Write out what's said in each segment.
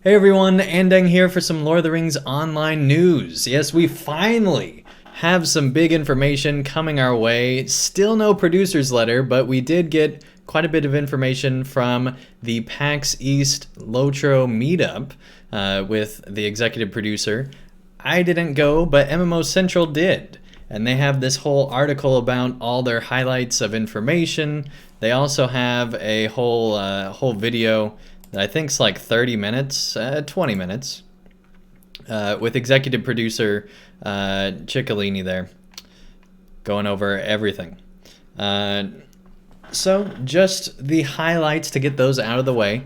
Hey everyone, Andang here for some Lord of the Rings online news. Yes, we finally have some big information coming our way. Still no producer's letter, but we did get quite a bit of information from the PAX East LOTRO meetup with the executive producer. I didn't go, but MMO Central did. And they have this whole article about all their highlights of information. They also have a whole video that I think is like 30 minutes, 20 minutes, with executive producer Ciccolini there, going over everything. So just the highlights to get those out of the way.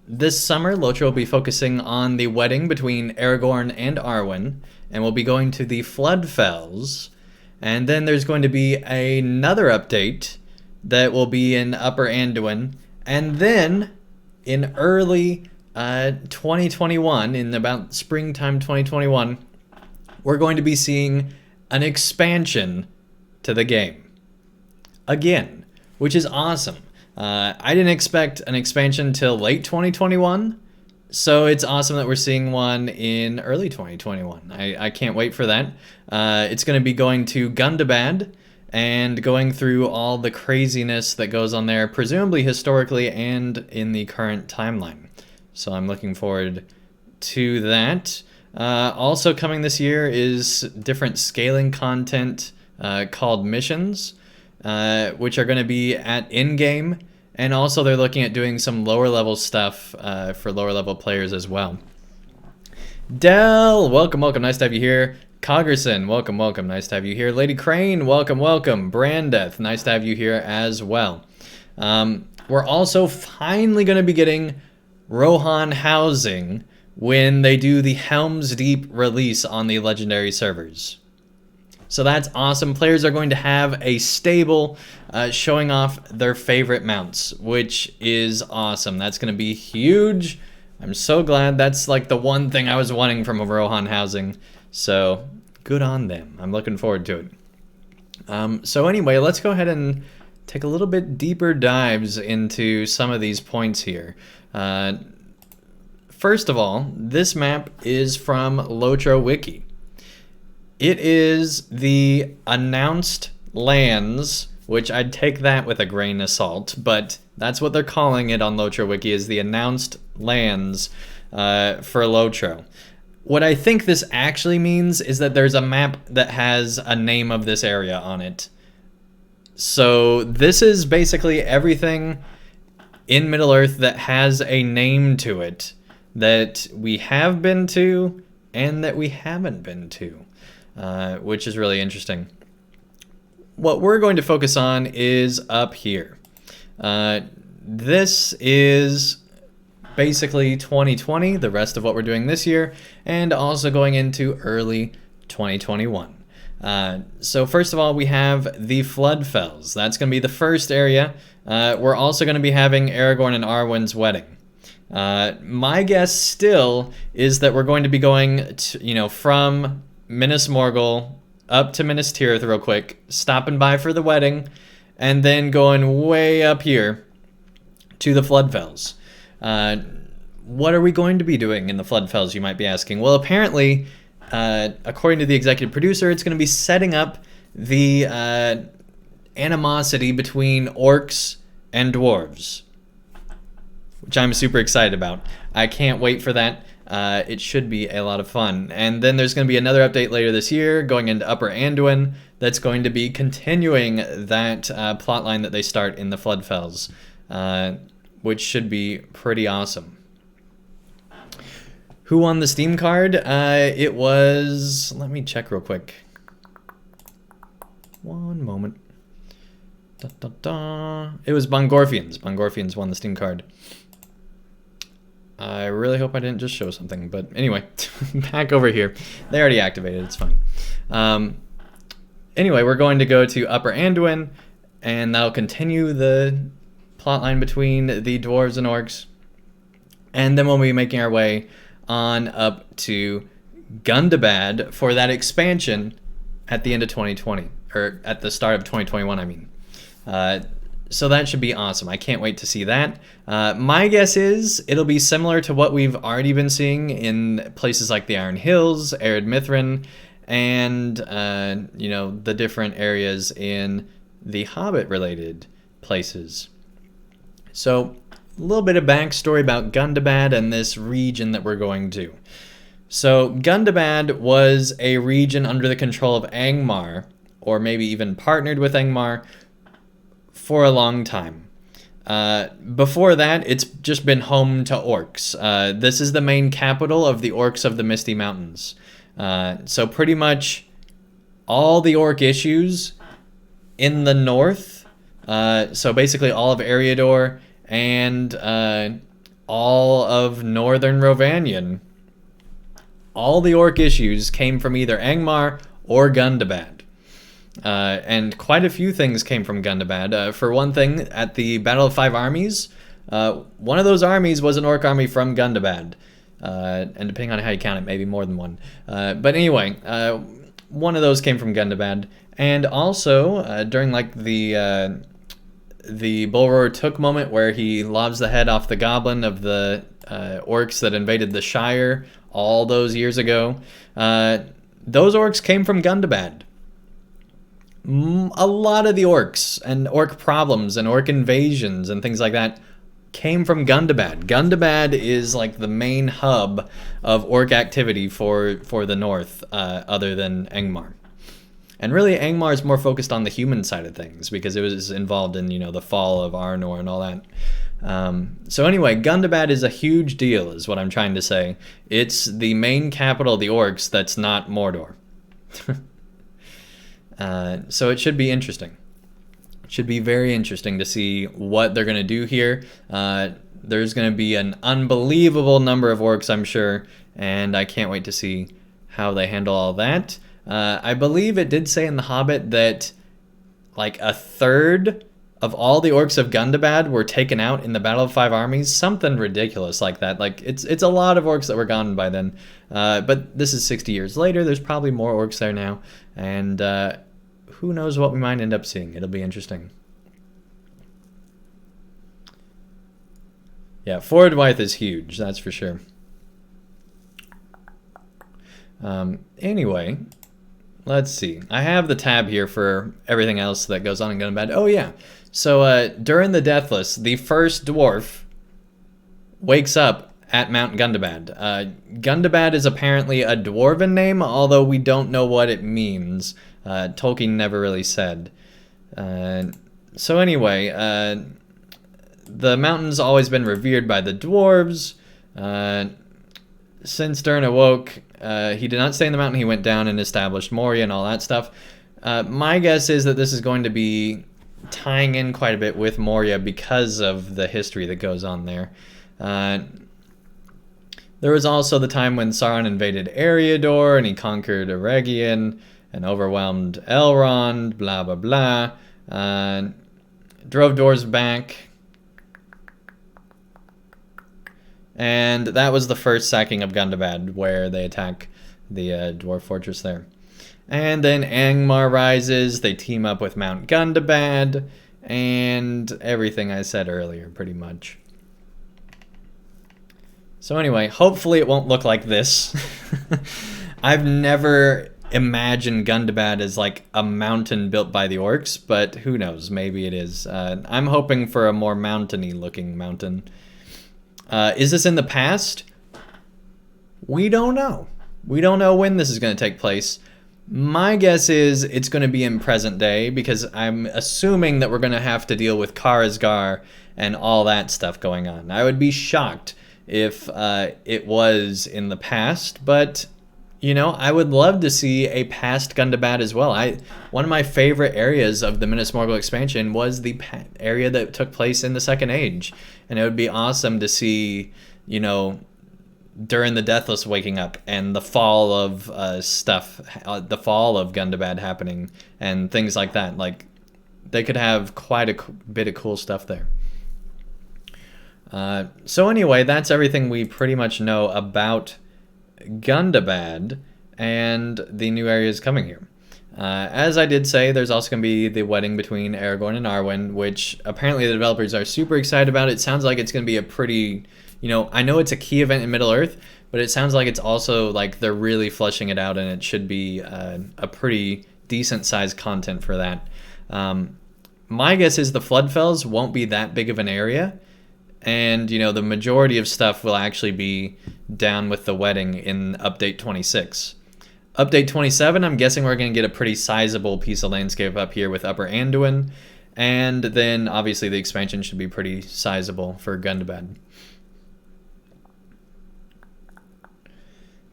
This summer, LOTRO will be focusing on the wedding between Aragorn and Arwen, and we'll be going to the Floodfells. And then there's going to be another update that will be in Upper Anduin. And then in early 2021, in about springtime 2021, we're going to be seeing an expansion to the game. Again, which is awesome. I didn't expect an expansion till late 2021, so it's awesome that we're seeing one in early 2021. I can't wait for that. It's going to be going to Gundabad and going through all the craziness that goes on there, presumably historically and in the current timeline. So I'm looking forward to that. Also coming this year is different scaling content called missions, which are going to be at in-game, and also they're looking at doing some lower level stuff for lower level players as well. Dell, welcome, nice to have you here. Coggerson, welcome, nice to have you here. Lady Crane, welcome. Brandeth, nice to have you here as well. We're also finally going to be getting Rohan housing when they do the Helm's Deep release on the legendary servers. So that's awesome. Players are going to have a stable showing off their favorite mounts, which is awesome. That's going to be huge. I'm so glad. That's like the one thing I was wanting from a Rohan housing. So good on them. I'm looking forward to it. So anyway, let's go ahead and take a little bit deeper dives into some of these points here. First of all, this map is from LOTRO Wiki. It is the announced lands, which I'd take that with a grain of salt, but that's what they're calling it on LOTRO Wiki, is the announced lands for LOTRO. What I think this actually means is that there's a map that has a name of this area on it. So this is basically everything in Middle-earth that has a name to it that we have been to and that we haven't been to. Which is really interesting. What we're going to focus on is up here. This is basically 2020, the rest of what we're doing this year, and also going into early 2021. So first of all, we have the Floodfells. That's going to be the first area. We're also going to be having Aragorn and Arwen's wedding. My guess still is that we're going to be going to, from Minas Morgul up to Minas Tirith real quick, stopping by for the wedding, and then going way up here to the Floodfells. What are we going to be doing in the Floodfells, you might be asking? Well, apparently, according to the executive producer, it's going to be setting up the animosity between orcs and dwarves, which I'm super excited about. I can't wait for that. It should be a lot of fun. And then there's going to be another update later this year going into Upper Anduin that's going to be continuing that plotline that they start in the Floodfells, which should be pretty awesome. Who won the Steam card? It was... Let me check real quick. One moment. It was Bongorfians. Bongorfians won the Steam card. I really hope I didn't just show something, but anyway, back over here. They already activated, it's fine. Anyway, we're going to go to Upper Anduin, and that'll continue the plotline between the Dwarves and Orcs. And then we'll be making our way on up to Gundabad for that expansion at the end of 2020, or at the start of 2021, I mean. So that should be awesome. I can't wait to see that. My guess is it'll be similar to what we've already been seeing in places like the Iron Hills, Arid Mithrin, and the different areas in the Hobbit-related places. So a little bit of backstory about Gundabad and this region that we're going to. So Gundabad was a region under the control of Angmar, or maybe even partnered with Angmar, for a long time. Before that, it's just been home to orcs. This is the main capital of the Orcs of the Misty Mountains. So pretty much all the orc issues in the north, so basically all of Eriador and all of northern Rovanion, all the orc issues came from either Angmar or Gundabad. And quite a few things came from Gundabad. For one thing, at the Battle of Five Armies, one of those armies was an orc army from Gundabad. And depending on how you count it, maybe more than one. But anyway, one of those came from Gundabad. And also, during like the Bullroarer Took moment where he lobs the head off the goblin of the orcs that invaded the Shire all those years ago, those orcs came from Gundabad. A lot of the orcs and orc problems and orc invasions and things like that came from Gundabad. Gundabad is like the main hub of orc activity for the north, other than Angmar. And really, Angmar is more focused on the human side of things because it was involved in, the fall of Arnor and all that. So anyway, Gundabad is a huge deal, is what I'm trying to say. It's the main capital of the orcs that's not Mordor. So it should be interesting. It should be very interesting to see what they're going to do here. There's going to be an unbelievable number of orcs, I'm sure, and I can't wait to see how they handle all that. I believe it did say in The Hobbit that like a third of all the orcs of Gundabad were taken out in the Battle of Five Armies. Something ridiculous like that. Like it's a lot of orcs that were gone by then. But this is 60 years later. There's probably more orcs there now. And who knows what we might end up seeing. It'll be interesting. Yeah, Fordwythe is huge, that's for sure. Anyway, let's see. I have the tab here for everything else that goes on in Gundabad. Oh, yeah. So during the Deathless, the first dwarf wakes up at Mount Gundabad. Gundabad is apparently a dwarven name, although we don't know what it means. Tolkien never really said. So anyway, the mountain's always been revered by the dwarves. Since Durin awoke, he did not stay in the mountain. He went down and established Moria and all that stuff. My guess is that this is going to be tying in quite a bit with Moria because of the history that goes on there. There was also the time when Sauron invaded Eriador and he conquered Eregion and overwhelmed Elrond, blah, blah, blah. Drove dwarves back. And that was the first sacking of Gundabad, where they attack the dwarf fortress there. And then Angmar rises, they team up with Mount Gundabad, and everything I said earlier, pretty much. So anyway, hopefully it won't look like this. I've never imagined Gundabad as like a mountain built by the orcs, but who knows, maybe it is. I'm hoping for a more mountainy looking mountain. Is this in the past? We don't know. We don't know when this is going to take place. My guess is it's going to be in present day, because I'm assuming that we're going to have to deal with Karazgar and all that stuff going on. I would be shocked if it was in the past, but I would love to see a past Gundabad as well. One of my favorite areas of the Minas Morgul expansion was the area that took place in the Second Age, and it would be awesome to see, during the Deathless waking up and the fall of stuff, the fall of Gundabad happening and things like that. Like, they could have quite a bit of cool stuff there. So anyway, that's everything we pretty much know about Gundabad and the new areas coming here. As I did say, there's also going to be the wedding between Aragorn and Arwen, which apparently the developers are super excited about. It sounds like it's going to be a pretty, I know it's a key event in Middle-earth, but it sounds like it's also like they're really fleshing it out, and it should be a pretty decent sized content for that. My guess is the Floodfells won't be that big of an area, and the majority of stuff will actually be down with the wedding in update 26. Update 27, I'm guessing we're going to get a pretty sizable piece of landscape up here with Upper Anduin, and then obviously the expansion should be pretty sizable for Gundabad.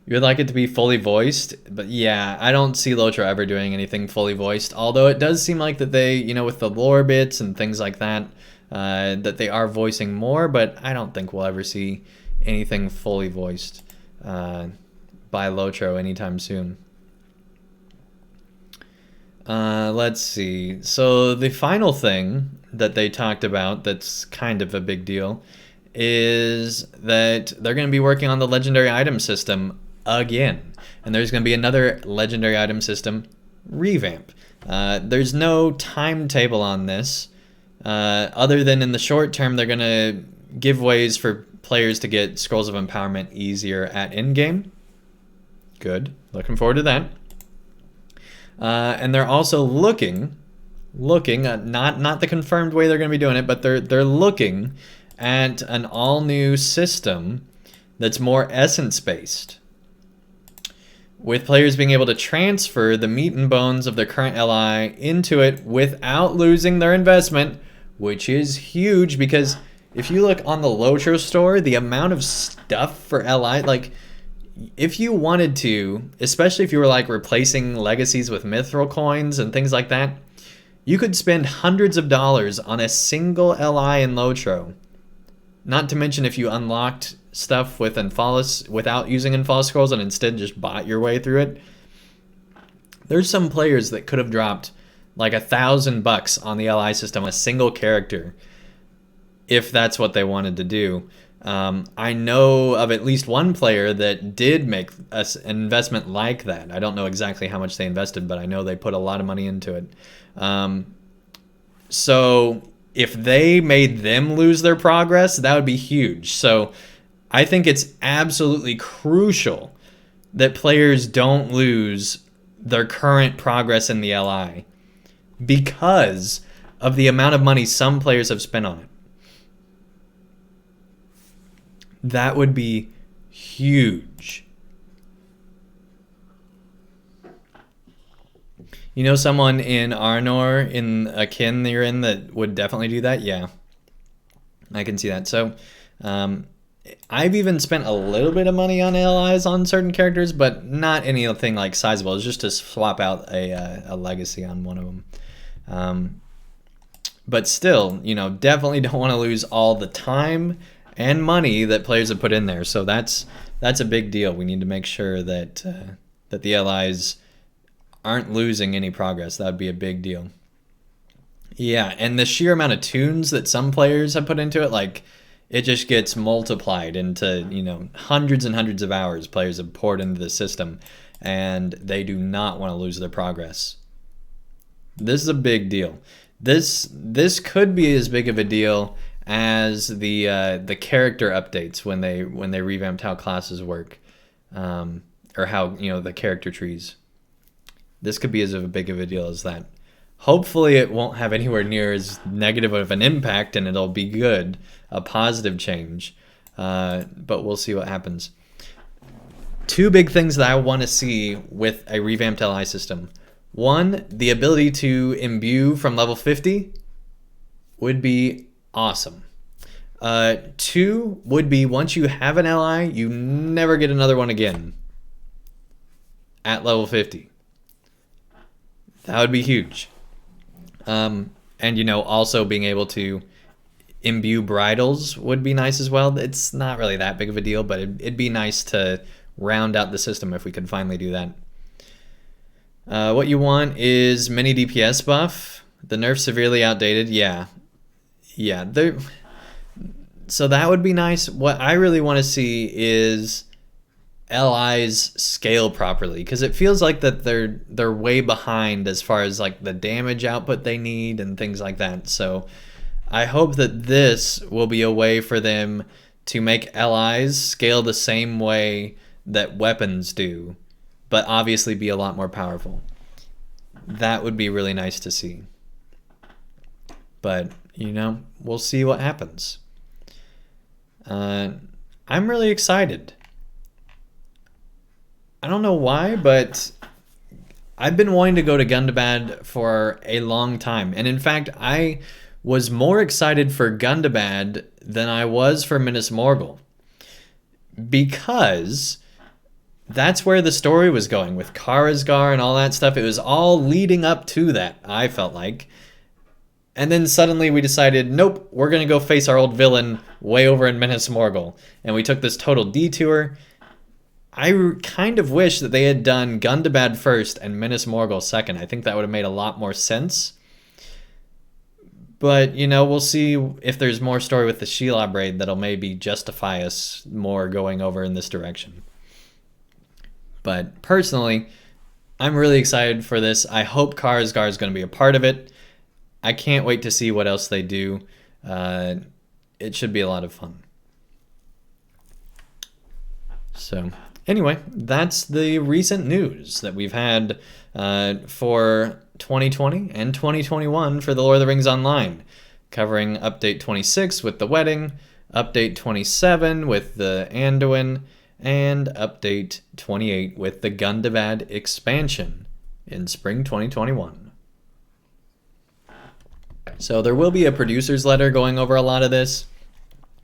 You would like it to be fully voiced, but yeah, I don't see LOTRO ever doing anything fully voiced, although it does seem like that they, with the lore bits and things like that, that they are voicing more, but I don't think we'll ever see anything fully voiced by LOTRO anytime soon. Let's see. So the final thing that they talked about that's kind of a big deal is that they're going to be working on the legendary item system again. And there's going to be another legendary item system revamp. There's no timetable on this, other than in the short term they're going to give ways for players to get Scrolls of Empowerment easier at in-game. Good. Looking forward to that. And they're also looking at not the confirmed way they're going to be doing it, but they're looking at an all-new system that's more essence-based, with players being able to transfer the meat and bones of their current LI into it without losing their investment, which is huge, because if you look on the LOTRO store, the amount of stuff for LI, like, if you wanted to, especially if you were like replacing legacies with mithril coins and things like that, you could spend hundreds of dollars on a single LI in LOTRO. Not to mention if you unlocked stuff with Enphalos without using Enphalos scrolls and instead just bought your way through it. There's some players that could have dropped like $1,000 on the LI system on a single character if that's what they wanted to do. I know of at least one player that did make an investment like that. I don't know exactly how much they invested, but I know they put a lot of money into it. So if they made them lose their progress, that would be huge. So I think it's absolutely crucial that players don't lose their current progress in the LI because of the amount of money some players have spent on it. That would be huge. You know someone in Arnor, in a kin that you're in, that would definitely do that? Yeah, I can see that. So I've even spent a little bit of money on LIs on certain characters, but not anything like sizable. It's just to swap out a legacy on one of them. But still, definitely don't want to lose all the time and money that players have put in there. So that's a big deal. We need to make sure that the LIs aren't losing any progress. That would be a big deal. Yeah, and the sheer amount of tunes that some players have put into it, like, it just gets multiplied into, hundreds and hundreds of hours players have poured into the system, and they do not want to lose their progress. This is a big deal. This could be as big of a deal as the character updates when they revamped how classes work, or how the character trees. This could be as big of a deal as that. Hopefully it won't have anywhere near as negative of an impact, and it'll be good, a positive change. But we'll see what happens. Two big things that I want to see with a revamped LI system. One, the ability to imbue from level 50 would be awesome. Two would be, once you have an LI, you never get another one again at level 50. That would be huge. And also being able to imbue bridles would be nice as well. It's not really that big of a deal, but it'd be nice to round out the system if we could finally do that. What you want is mini DPS buff. The nerf's severely outdated. Yeah. So that would be nice. What I really want to see is LIs scale properly, because it feels like that they're way behind as far as like the damage output they need and things like that. So I hope that this will be a way for them to make LIs scale the same way that weapons do, but obviously be a lot more powerful. That would be really nice to see. But, you know, we'll see what happens. I'm really excited. I don't know why, but I've been wanting to go to Gundabad for a long time. And in fact, I was more excited for Gundabad than I was for Minas Morgul, because that's where the story was going with Karazgar and all that stuff. It was all leading up to that, I felt like. And then suddenly we decided, nope, we're going to go face our old villain way over in Minas Morgul. And we took this total detour. I kind of wish that they had done Gundabad first and Minas Morgul second. I think that would have made a lot more sense. But, you know, we'll see if there's more story with the Sheila Braid that'll maybe justify us more going over in this direction. But personally, I'm really excited for this. I hope Karazgar is going to be a part of it. I can't wait to see what else they do. It should be a lot of fun. So anyway, that's the recent news that we've had for 2020 and 2021 for the Lord of the Rings Online, covering Update 26 with the wedding, Update 27 with the Anduin, and Update 28 with the Gundabad expansion in spring 2021. So there will be a producer's letter going over a lot of this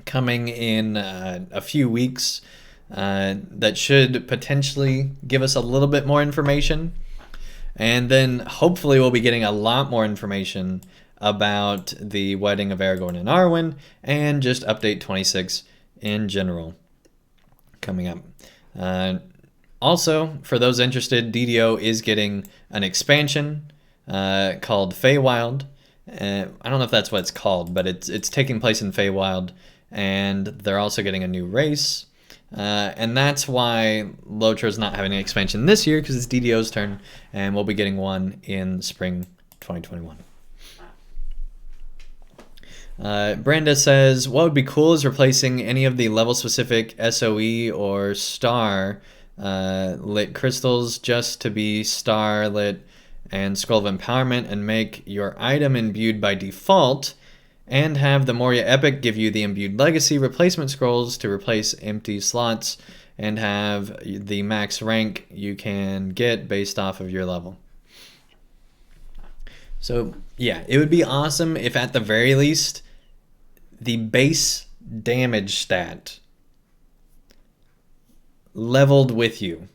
coming in a few weeks that should potentially give us a little bit more information. And then hopefully we'll be getting a lot more information about the wedding of Aragorn and Arwen and just Update 26 in general coming up. Also, for those interested, DDO is getting an expansion called Feywild. I don't know if that's what it's called, but it's taking place in Feywild, and they're also getting a new race. And that's why LOTRO's not having an expansion this year, because it's DDO's turn, and we'll be getting one in spring 2021. Brenda says, what would be cool is replacing any of the level-specific SOE or star lit crystals just to be star lit and Scroll of Empowerment, and make your item imbued by default, and have the Moria Epic give you the imbued legacy replacement scrolls to replace empty slots, and have the max rank you can get based off of your level. So yeah, it would be awesome if at the very least the base damage stat leveled with you.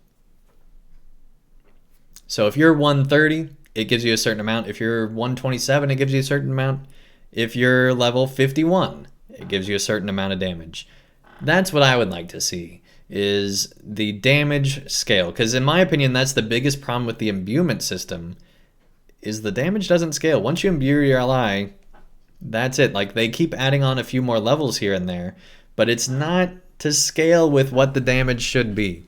So if you're 130, it gives you a certain amount. If you're 127, it gives you a certain amount. If you're level 51, it gives you a certain amount of damage. That's what I would like to see, is the damage scale. Because in my opinion, that's the biggest problem with the imbuement system, is the damage doesn't scale. Once you imbue your ally, that's it. Like, they keep adding on a few more levels here and there, but it's not to scale with what the damage should be.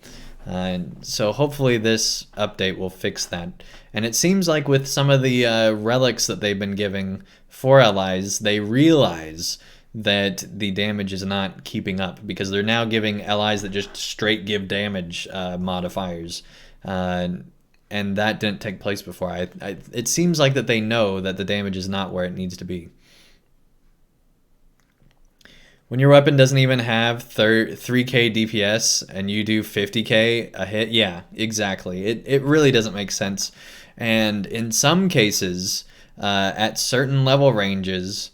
So hopefully this update will fix that. And it seems like with some of the relics that they've been giving for allies, they realize that the damage is not keeping up, because they're now giving allies that just straight give damage modifiers. And that didn't take place before. It seems like that they know that the damage is not where it needs to be. When your weapon doesn't even have 3k DPS and you do 50k a hit, yeah, exactly. It really doesn't make sense. And in some cases, at certain level ranges,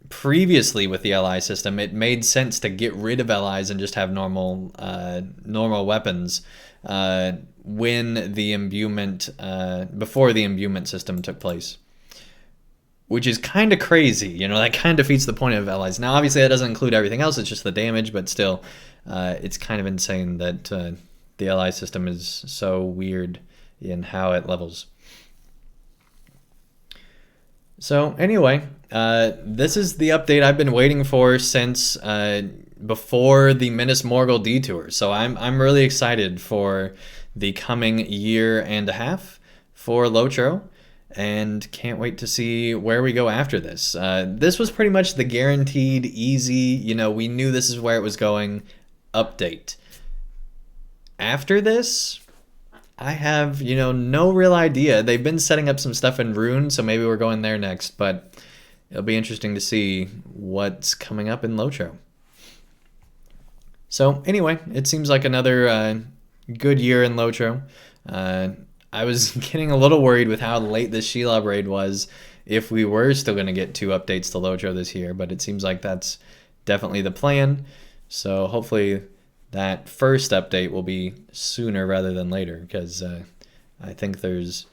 previously with the ally system, it made sense to get rid of allies and just have normal weapons when the imbuement, before the imbuement system took place. Which is kind of crazy, you know, that kind of defeats the point of allies. Now, obviously, that doesn't include everything else, it's just the damage, but still, it's kind of insane that the ally system is so weird in how it levels. So, anyway, this is the update I've been waiting for since before the Minas Morgul detour. So I'm really excited for the coming year and a half for LOTRO, and can't wait to see where we go after this. This was pretty much the guaranteed, easy, we knew this is where it was going, update. After this, I have, no real idea. They've been setting up some stuff in Rune, so maybe we're going there next, but it'll be interesting to see what's coming up in LOTRO. So anyway, it seems like another good year in LOTRO. I was getting a little worried with how late this Shelob raid was, if we were still going to get 2 updates to LOTRO this year, but it seems like that's definitely the plan. So hopefully that first update will be sooner rather than later, because I think there's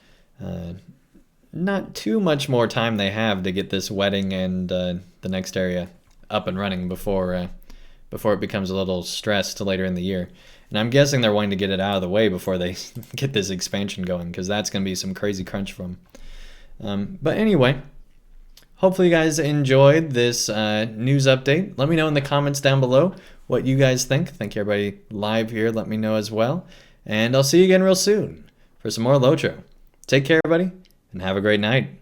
not too much more time they have to get this wedding and the next area up and running before it becomes a little stressed later in the year. And I'm guessing they're wanting to get it out of the way before they get this expansion going, because that's going to be some crazy crunch for them. But anyway, hopefully you guys enjoyed this news update. Let me know in the comments down below what you guys think. Thank you everybody live here. Let me know as well. And I'll see you again real soon for some more LOTRO. Take care, everybody, and have a great night.